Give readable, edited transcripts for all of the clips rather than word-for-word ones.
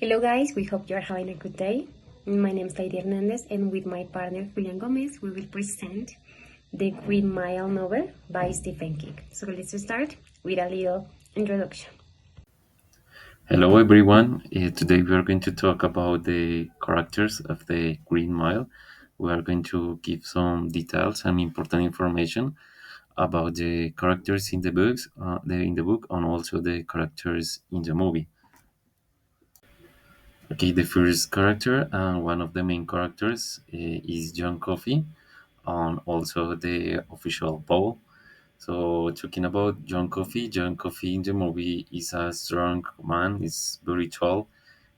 Hello, guys. We hope you're having a good day. My name is Lady Hernandez, and with my partner Julian Gomez, we will present the Green Mile novel by Stephen King. So let's start with a little introduction. Hello, everyone. Today we are going to talk about the characters of the Green Mile. We are going to give some details and important information about the characters in the book, and also the characters in the movie. Okay, the first character and one of the main characters is John Coffey, and also the official Paul. So talking about John Coffey in the movie is a strong man. He's very tall.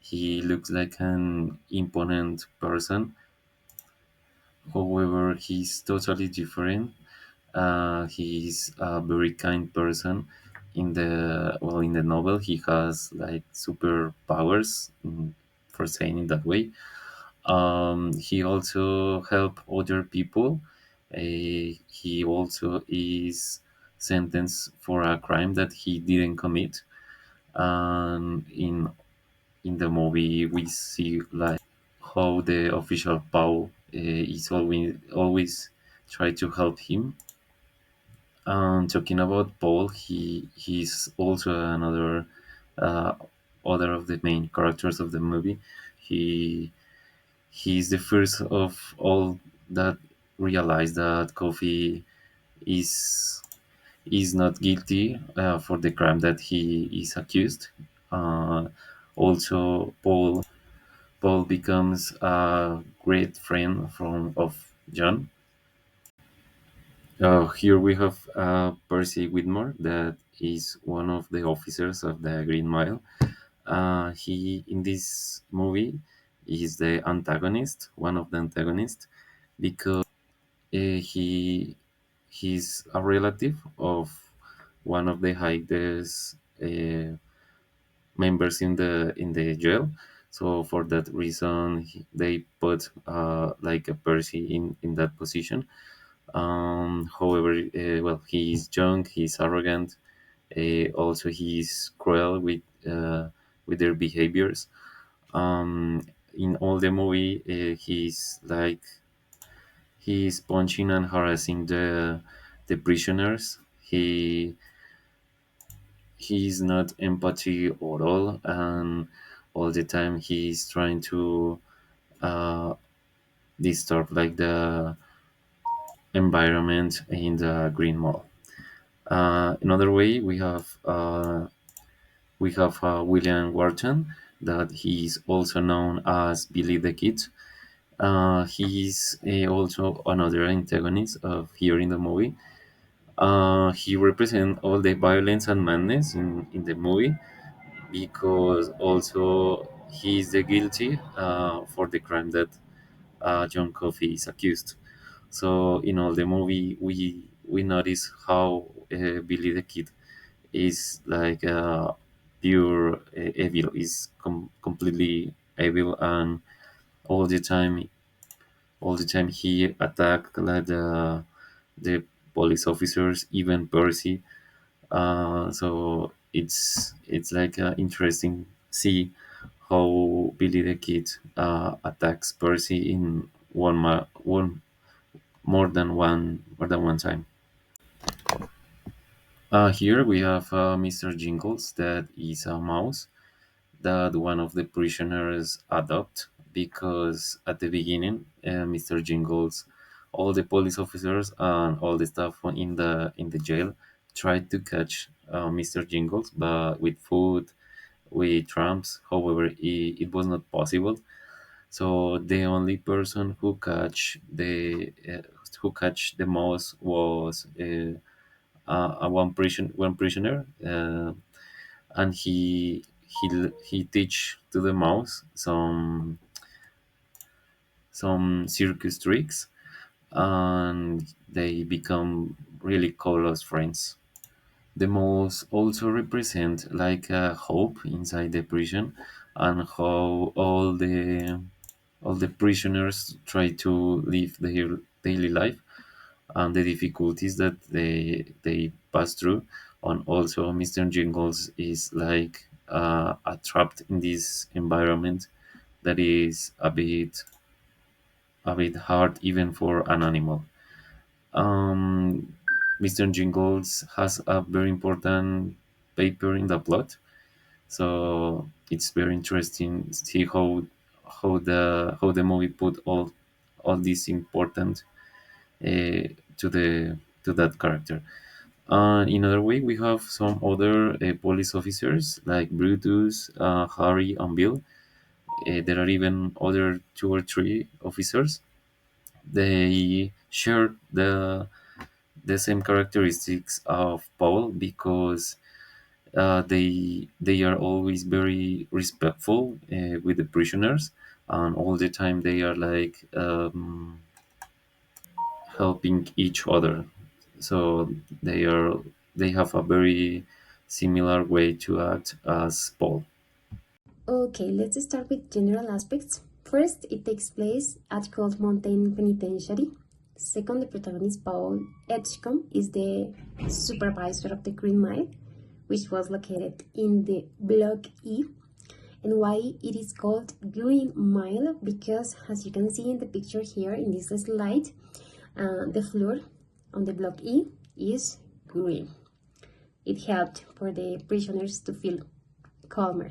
He looks like an imponent person. However, he's totally different. He's a very kind person. In the novel, he has like superpowers, for saying it that way. He also help other people. He also is sentenced for a crime that he didn't commit. And in the movie, we see like how the official Paul is always try to help him. Talking about Paul, he's also another uh, other of the main characters of the movie. He He's the first of all that realize that Kofi is is not guilty for the crime that he is accused. Uh, Also, Paul becomes a great friend from of John. Here we have Percy Whitmore, that is one of the officers of the Green Mile. He in this movie is the antagonist, one of the antagonists, because he he's a relative of one of the highest members in the jail. So for that reason, they put like a Percy in that position. However, well, he's young, he's arrogant. Also, he's cruel with their behaviors. In all the movie, he's punching and harassing the prisoners. He's not empathy at all, and all the time he's trying to uh, disturb like the environment in the Green Mall. Another way we have William Wharton, that he's also known as Billy the Kid. He's also another antagonist of here in the movie. He represents all the violence and madness in the movie, because also he is the guilty for the crime that John Coffey is accused. So in all the movie, we notice how Billy the Kid is like pure evil, is completely evil, and all the time, all the time he attack like the police officers, even Percy. So it's like interesting see how Billy the Kid attacks Percy in one more than one time. Here we have Mr. Jingles, that is a mouse that one of the prisoners adopt, because at the beginning, Mr. Jingles, all the police officers and all the staff in the jail tried to catch Mr. Jingles, but with food, with tramps. However, it was not possible. So the only person who catch the mouse was one prisoner, and he teach to the mouse some circus tricks, and they become really close friends. The mouse also represent like a hope inside the prison, and how all the prisoners try to live their daily life, and the difficulties that they pass through. And also, Mr. Jingles is like are trapped in this environment that is a bit hard even for an animal. Um, Mr. Jingles has a very important paper in the plot, so it's very interesting to see how the movie put all this important to the to that character. In other way, we have some other police officers like Brutus, Harry, and Bill. There are even other two or three officers. They share the same characteristics of Paul because they are always very respectful with the prisoners, and all the time they are like helping each other. So they have a very similar way to act as Paul. Okay, let's start with general aspects. First, it takes place at Cold Mountain Penitentiary. Second, the protagonist Paul Edgecombe is the supervisor of the Green Mile, which was located in the Block E. And why it is called Green Mile? Because as you can see in the picture here in this slide, the floor on the Block E is green. It helped for the prisoners to feel calmer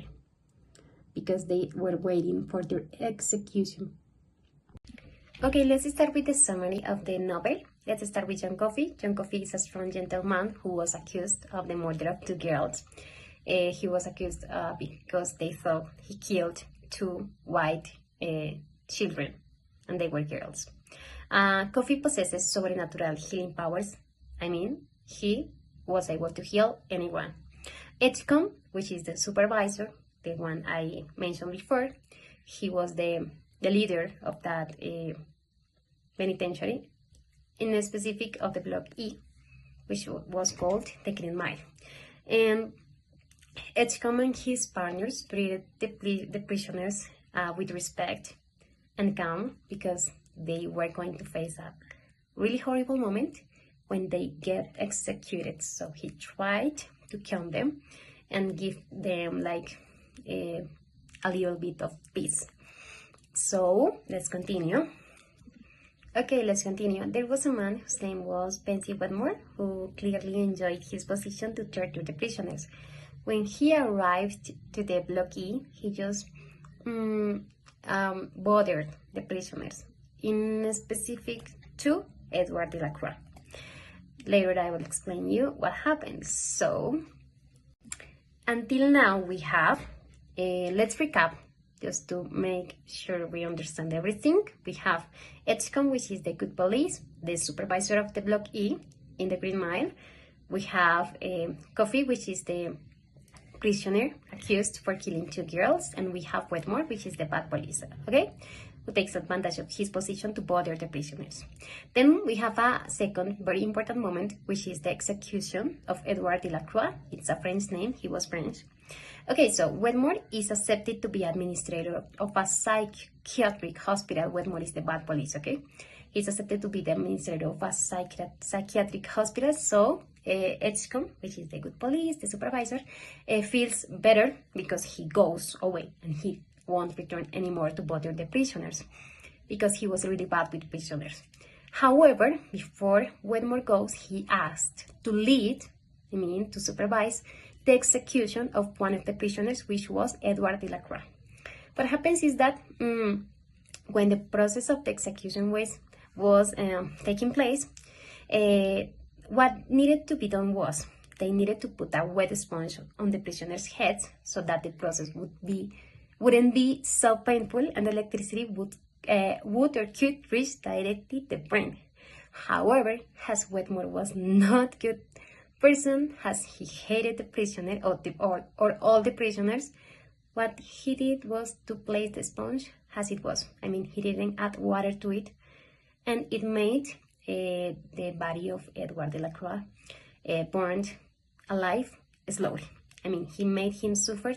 because they were waiting for their execution. Okay, let's start with the summary of the novel. Let's start with John Coffey. John Coffey is a strong gentleman who was accused of the murder of two girls. He was accused because they thought he killed two white children, and they were girls. Coffey possesses supernatural healing powers. I mean, he was able to heal anyone. Edgecombe, which is the supervisor, the one I mentioned before, he was the leader of that penitentiary, in a specific of the Block E, which was called the Green Mile. And Edgecombe and his partners treated the prisoners with respect and calm because they were going to face a really horrible moment when they get executed. So he tried to calm them and give them like a little bit of peace. So let's continue. Okay, let's continue. There was a man whose name was Benson Wetmore who clearly enjoyed his position to torture the prisoners. When he arrived to the Block E, he just bothered the prisoners, in specific to Edward Delacroix. Later I will explain you what happened. So until now we have, let's recap just to make sure we understand everything. We have Edgecombe, which is the good police, the supervisor of the Block E in the Green Mile. We have Coffey, which is the prisoner accused for killing two girls, and we have Wetmore, which is the bad police, okay, who takes advantage of his position to bother the prisoners. Then we have a second very important moment, which is the execution of Edward Delacroix. It's a French name, he was French. Okay, so Wetmore is accepted to be administrator of a psychiatric hospital. Wetmore is the bad police, okay? He's accepted to be the administrator of a psychiatric hospital, so Edgecombe, which is the good police, the supervisor, feels better because he goes away and he won't return anymore to bother the prisoners because he was really bad with prisoners. However, before Wetmore goes, he asked to lead, to supervise the execution of one of the prisoners, which was Edward Delacroix. What happens is that when the process of the execution was taking place, what needed to be done was they needed to put a wet sponge on the prisoners' heads so that the process wouldn't be so painful, and the electricity would or could reach directly the brain. However, as Wetmore was not good person, as he hated the prisoner or all the prisoners, what he did was to place the sponge as it was. He didn't add water to it, and it made the body of Edward Delacroix burned alive slowly. He made him suffer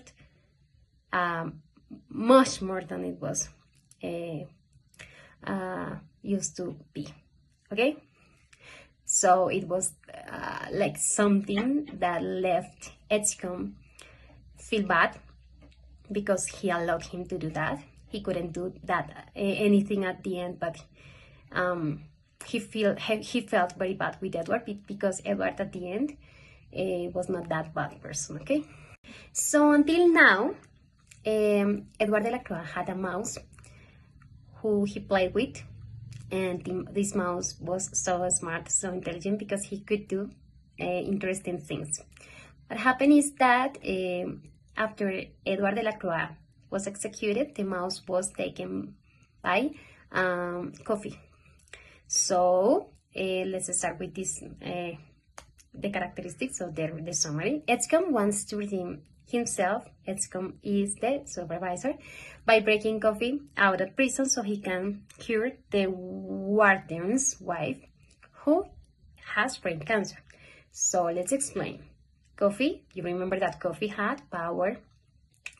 much more than it was used to be. Okay, so it was like something that left Edgecombe feel bad because he allowed him to do that. He couldn't do that anything at the end, but he felt very bad with Edward because Edward at the end was not that bad person. Okay, so until now, Edward Delacroix had a mouse who he played with, and this mouse was so smart, so intelligent, because he could do interesting things. What happened is that after Edward Delacroix was executed, the mouse was taken by Coffee. So let's start with this, the characteristics of the summary. Edgecombe wants to redeem himself. Edgecombe is the supervisor, by breaking Coffee out of prison so he can cure the warden's wife, who has brain cancer. So let's explain. Coffee, you remember that Coffee had power,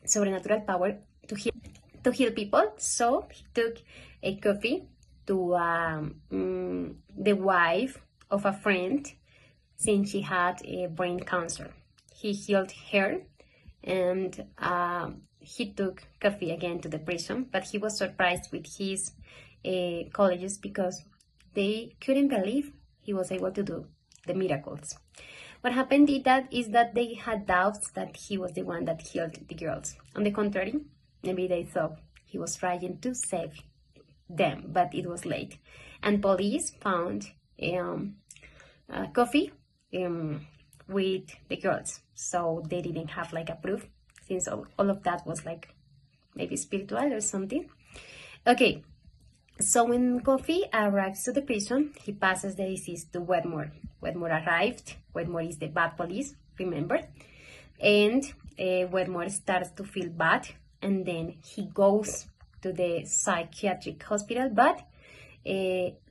supernatural power to heal people. So he took a Coffee to the wife of a friend, since she had a brain cancer. He healed her, and he took Coffee again to the prison, but he was surprised with his colleagues because they couldn't believe he was able to do the miracles. What happened is that they had doubts that he was the one that healed the girls. On the contrary, maybe they thought he was trying to save them, but it was late. And police found Coffee with the girls, so they didn't have like a proof, since all of that was like maybe spiritual or something. Okay, so when Coffee arrives to the prison, he passes the disease to Wedmore. Wedmore arrived. Wedmore is the bad police, remember? And Wedmore starts to feel bad, and then he goes to the psychiatric hospital, but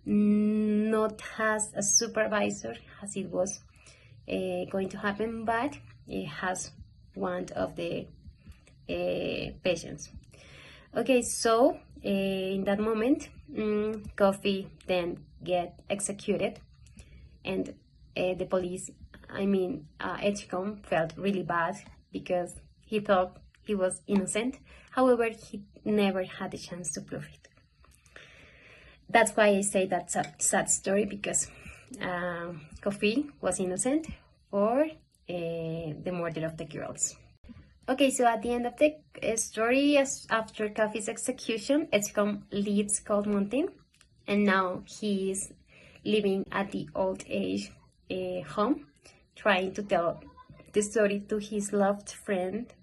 not as a supervisor as it was going to happen, but it has one of the patients. Okay, so in that moment, Coffee then get executed, and the police, Edgecombe, felt really bad because he thought he was innocent. However, he never had the chance to prove it. That's why I say that's a sad story, because Coffee was innocent for the murder of the girls. Okay, so at the end of the story, after Coffee's execution, Edgecombe leaves Cold Mountain, and now he is living at the old age home, trying to tell the story to his loved friend,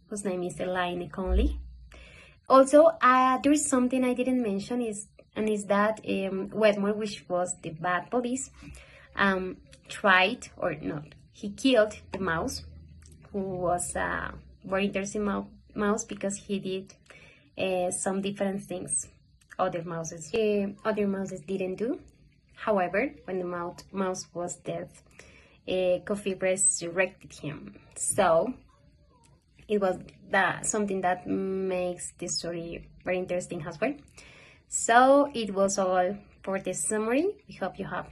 whose name is Elaine Conley. Also, there's something I didn't mention, is that Wedmore, which was the bad police, he killed the mouse, who was a very interesting mouse, because he did some different things other mouses didn't do. However, when the mouse was dead, Coffee resurrected him. So it was something that makes this story very interesting as well. So it was all for this summary. We hope you have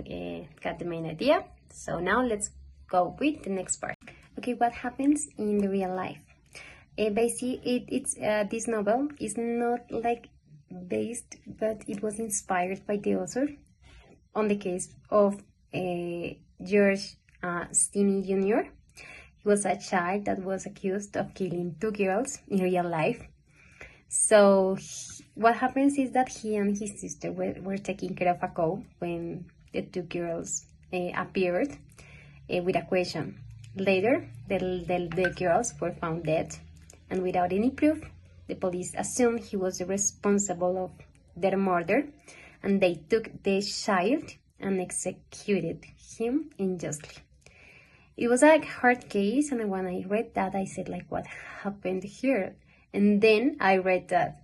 got the main idea. So now let's go with the next part. Okay, what happens in the real life? Basically, this novel is not like based, but it was inspired by the author on the case of George Stinney Jr. He was a child that was accused of killing 2 girls in real life. So what happens is that he and his sister were taking care of a cow when the 2 girls appeared with a question. Later, the girls were found dead, and without any proof, the police assumed he was responsible of their murder, and they took the child and executed him unjustly. It was a hard case, and when I read that, I said, like, what happened here? And then I read that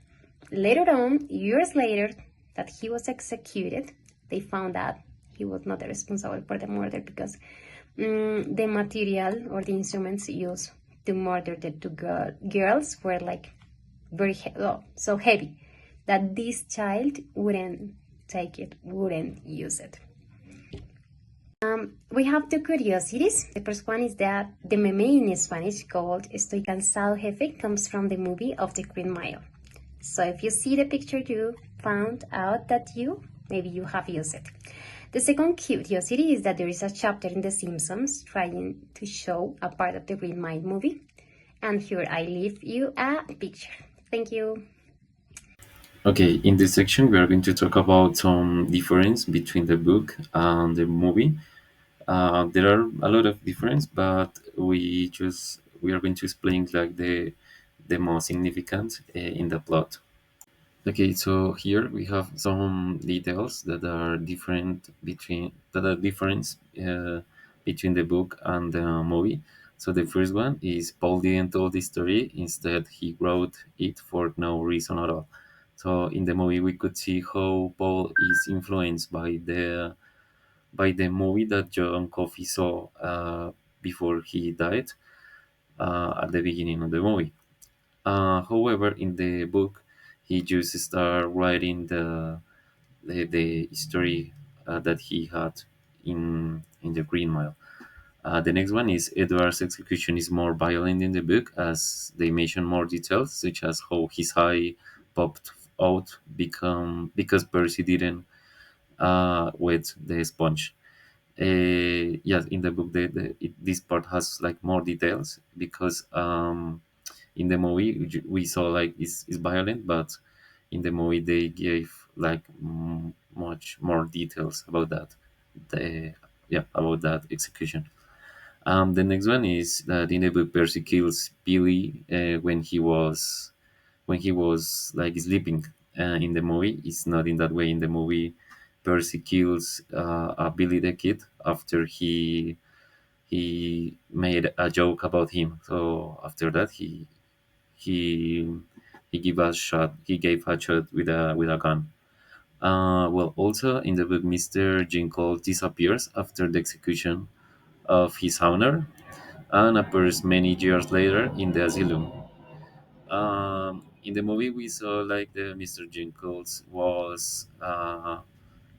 later on, years later, that he was executed. They found that he was not responsible for the murder, because the material or the instruments used to murder the 2 girls were like very so heavy that this child wouldn't take it, wouldn't use it. We have two curiosities. The first one is that the meme in Spanish called Estoy cansado, jefe comes from the movie of the Green Mile. So if you see the picture, you found out that maybe you have used it. The second curiosity is that there is a chapter in The Simpsons trying to show a part of the Green Mile movie. And here I leave you a picture. Thank you. Okay, in this section, we are going to talk about some difference between the book and the movie. There are a lot of difference, but we are going to explain like the most significant in the plot. Okay, so here we have some details that are different between the book and the movie. So the first one is Paul didn't tell the story; instead, he wrote it for no reason at all. So in the movie, we could see how Paul is influenced by the movie that John Coffey saw before he died at the beginning of the movie. However, in the book, he just started writing the story that he had in the Green Mile. The next one is Edward's execution is more violent in the book, as they mention more details, such as how his eye popped out become because Percy didn't wet the sponge. Yes, in the book, this part has like more details because in the movie we saw like it's violent, but in the movie they gave like much more details about that. The Yeah, about that execution. The next one is that in the book Percy kills Billy when he was like sleeping. In the movie, it's not in that way. In the movie, Percy kills Billy the Kid after he made a joke about him. So after that, he he gave a shot. He gave a shot with a gun. Well, also in the book, Mr. Jinkle disappears after the execution of his owner and appears many years later in the asylum. In the movie, we saw like the Mr. Jinkles was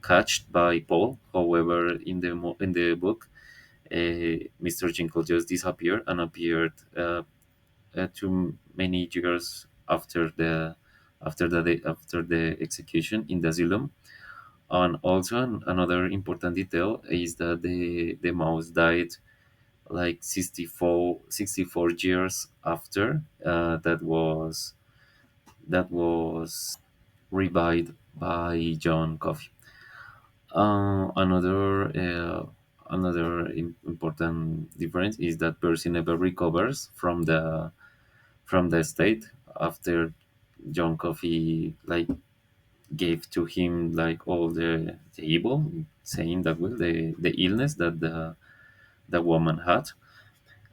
catched by Paul. However, in the book, Mr. Jinkle just disappeared and appeared too many years after the execution in the asylum. And also another important detail is that the mouse died like 64 years after that was revived by John Coffey. Another important difference is that Percy never recovers from the state after John Coffey like gave to him like all the evil, saying that well the illness that the woman had,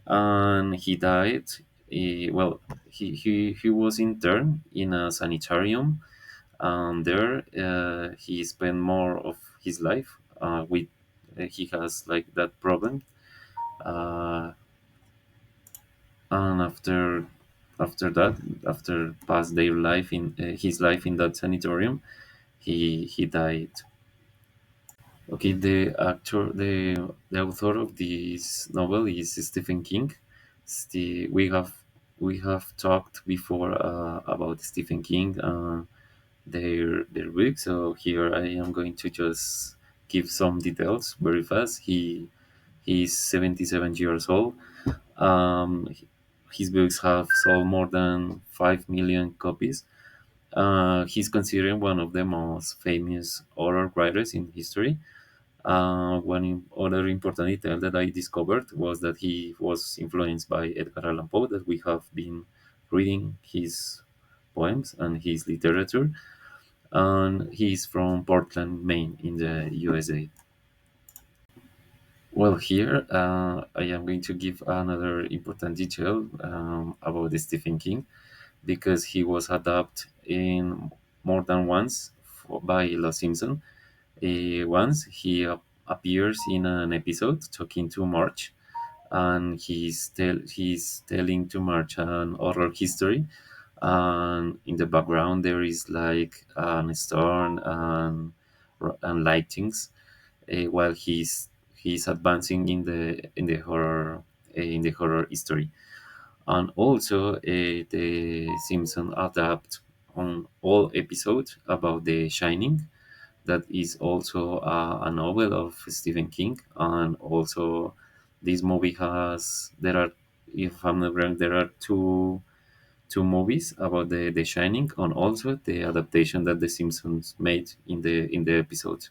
and he died. Well, he was interned in a sanitarium, and there he spent more of his life with he has like that problem, uh, and after that, after past their life in his life in that sanitarium, he died. Okay, the author of this novel is Stephen King. We have talked before about Stephen King, their book. So here I am going to just give some details very fast. He's 77 years old. Um, his books have sold more than 5 million copies. He's considered one of the most famous horror writers in history. Other important detail that I discovered was that he was influenced by Edgar Allan Poe, that we have been reading his poems and his literature. And he's from Portland, Maine, in the USA. Well, here I am going to give another important detail about Stephen King because he was adapted in more than once by Los Simpson. Once he appears in an episode talking to Marge, and he's telling to Marge an oral history, and in the background there is like an storm and lightings while he's advancing in the horror history. And also the Simpsons adapt on all episodes about The Shining, that is also a novel of Stephen King. And also this movie has, there are, if I'm not wrong, there are two movies about the Shining, and also the adaptation that The Simpsons made in the episode.